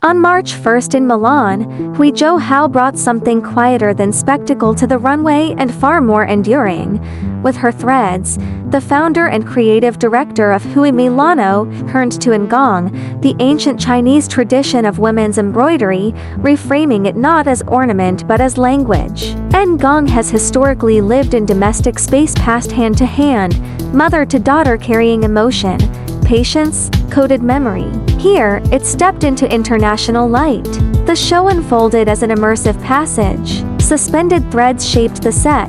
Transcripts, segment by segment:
On March 1st in Milan, Huizhou Zhao brought something quieter than spectacle to the runway and far more enduring. With her threads, the founder and creative director of HUI Milano turned to Nü Gong, the ancient Chinese tradition of women's embroidery, reframing it not as ornament but as language. Nü Gong has historically lived in domestic space passed hand to hand, mother to daughter, carrying emotion, patience, coded memory. Here, it stepped into international light. The show unfolded as an immersive passage. Suspended threads shaped the set,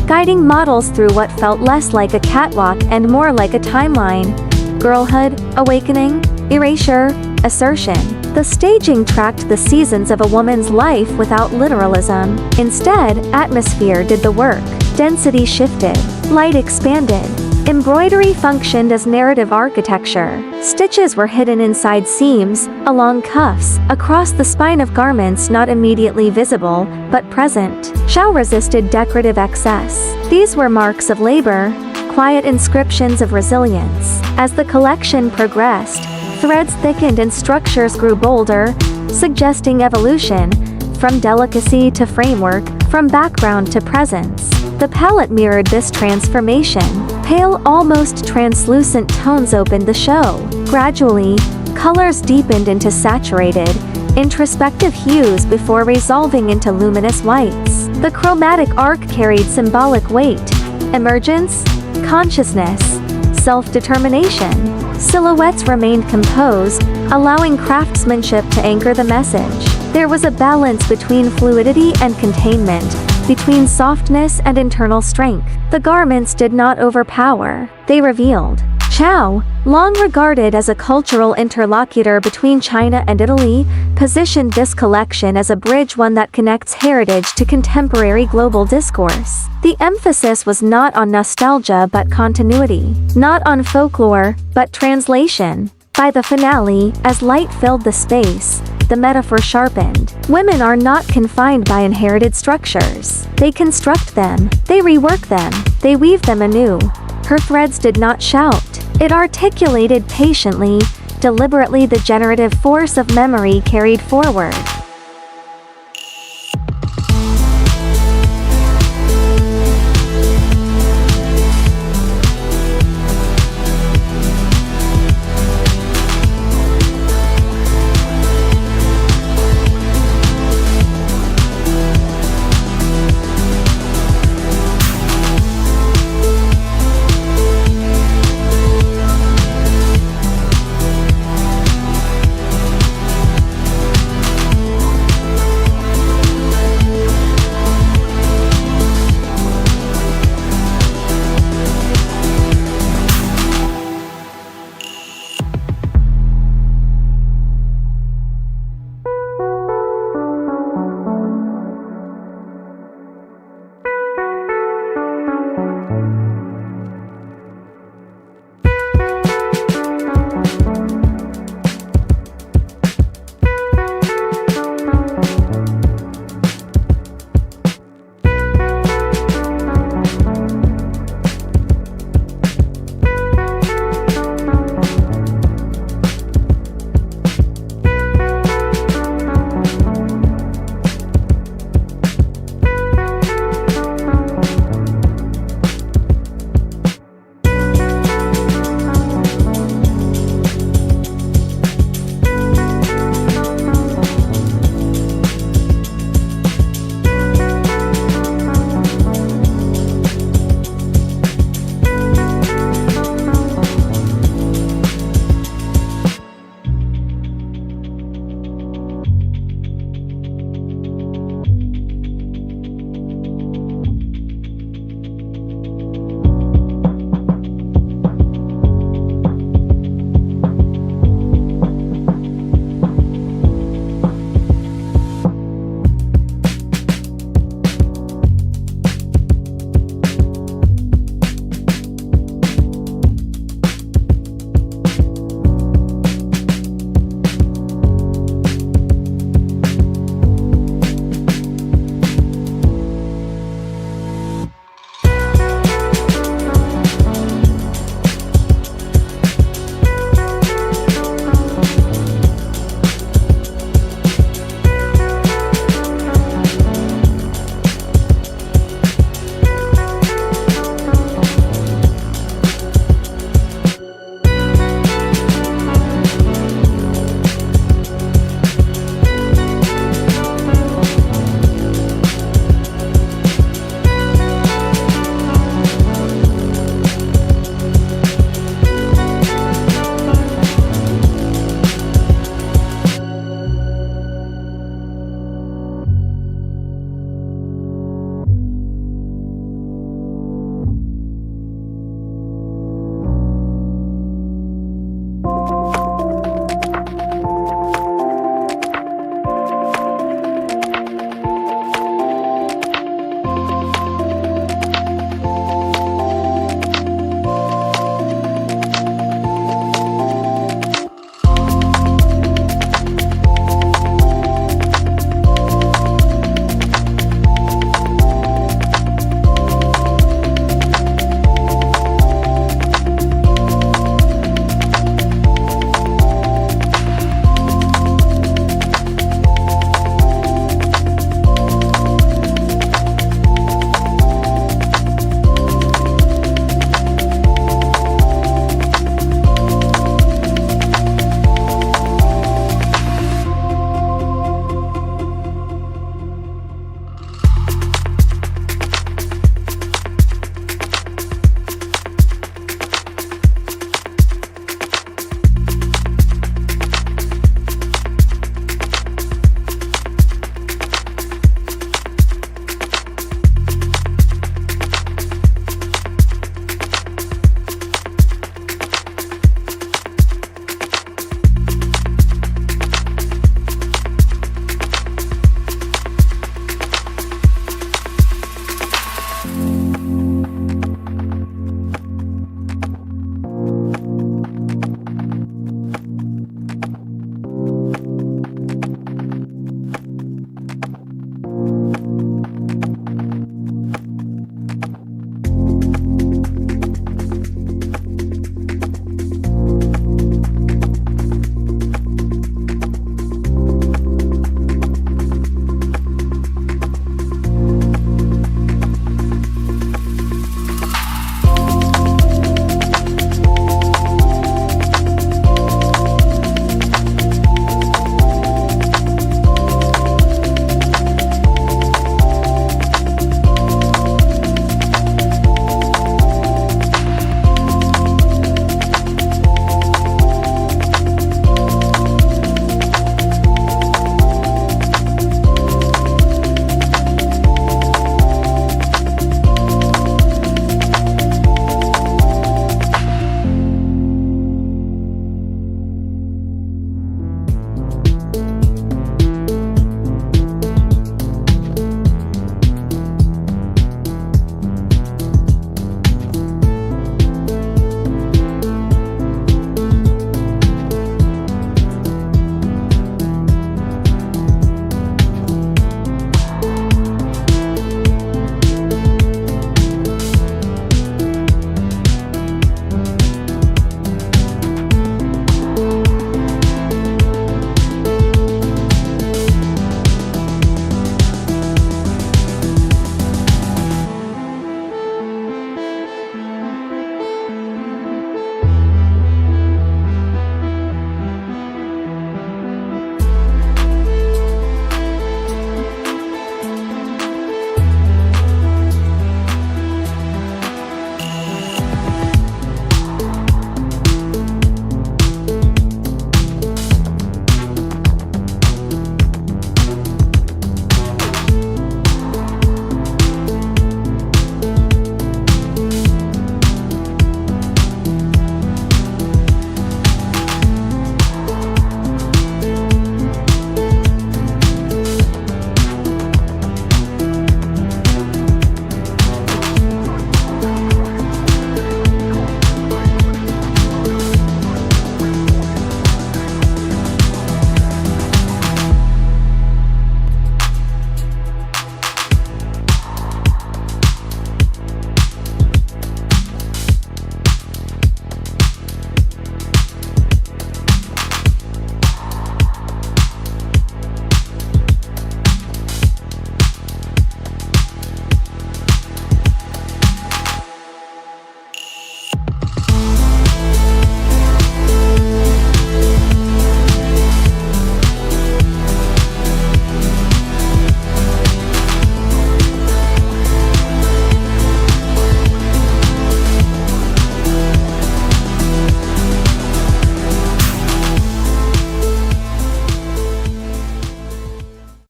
guiding models through what felt less like a catwalk and more like a timeline. Girlhood, awakening, erasure, assertion. The staging tracked the seasons of a woman's life without literalism. Instead, atmosphere did the work. Density shifted. Light expanded. Embroidery functioned as narrative architecture. Stitches were hidden inside seams, along cuffs, across the spine of garments not immediately visible, but present. Zhao resisted decorative excess. These were marks of labor, quiet inscriptions of resilience. As the collection progressed, threads thickened and structures grew bolder, suggesting evolution, from delicacy to framework, from background to presence. The palette mirrored this transformation. Pale, almost translucent tones opened the show. Gradually, colors deepened into saturated, introspective hues before resolving into luminous whites. The chromatic arc carried symbolic weight: emergence, consciousness, self-determination. Silhouettes remained composed, allowing craftsmanship to anchor the message. There was a balance between fluidity and containment, between softness and internal strength. The garments did not overpower, they revealed. Zhao, long regarded as a cultural interlocutor between China and Italy, positioned this collection as a bridge, one that connects heritage to contemporary global discourse. The emphasis was not on nostalgia but continuity, not on folklore, but translation. By the finale, as light filled the space, the metaphor sharpened. Women are not confined by inherited structures. They construct them, they rework them, they weave them anew. Her threads did not shout. It articulated patiently, deliberately, the generative force of memory carried forward.